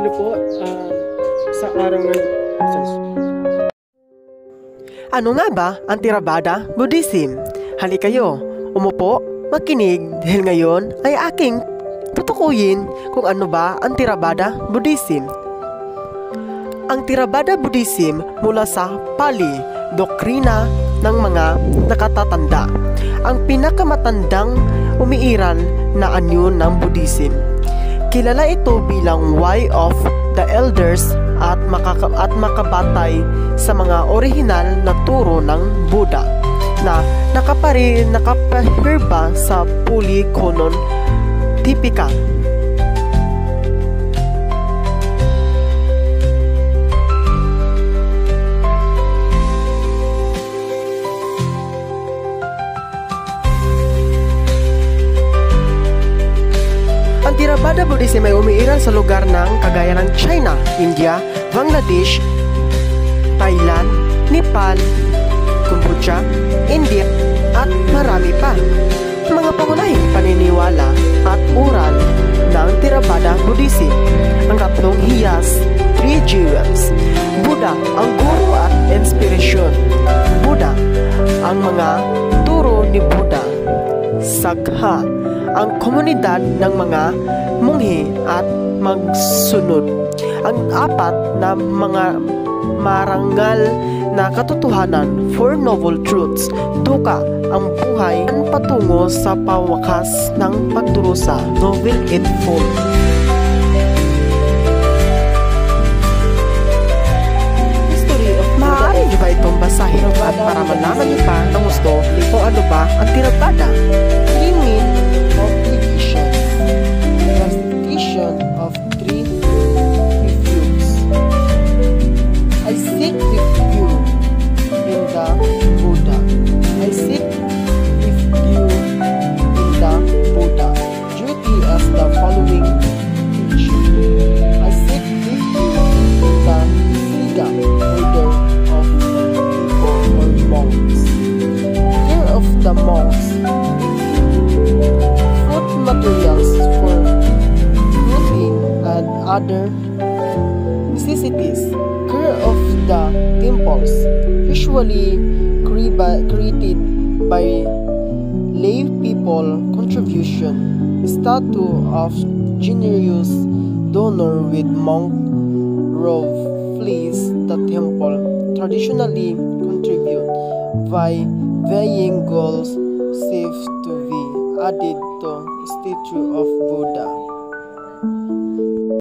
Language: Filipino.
ano po, sa araw ngayon. Ano nga ba ang Theravada Buddhism? Hali kayo, umupo, makinig dahil ngayon ay aking tutukuyin kung ano ba ang Theravada Buddhism. Ang Theravada Buddhism mula sa Pali, doktrina ng mga nakatatanda, ang pinakamatandang umiiral na anyo ng Buddhism. Kilala ito bilang way of the elders at makabatay sa mga orihinal na turo ng Buddha na nakapahirba sa Puli Canon Tipika. Ang Theravada Buddhism ay umiiral sa lugar ng kagaya ng China, India, Bangladesh, Thailand, Nepal, Cambodia, India, at marami pa. Mga pangunahing paniniwala at ural ng Theravada Buddhism. Ang tatlong hiyas, 3 jewels. Buddha, ang guru at inspirasyon. Buddha, ang mga turo ni Buddha. Sangha, ang komunidad ng mga munghi at magsunod. Ang apat na mga marangal na katotohanan, Four Noble Truths. Dukkha, ang buhay patungo sa pawakas ng pagdurusa, Noble Eightfold. History of maaari niyo ba itong basahin at para malaman niyo pa ng gusto kung ano ba ang Theravada? Three means of division. Classification of three refuges. I seek refuge in the Buddha. I seek refuge in the Buddha. Duty as the following teaching. I seek refuge in the Siddha order of people or monks. Care of the monks. Food materials for clothing and other necessities. Care of the temples, usually created by lay people contribution. Statue of generous donor with monk robe fleece the temple traditionally contribute by varying goals safe to be added to statue of Buddha.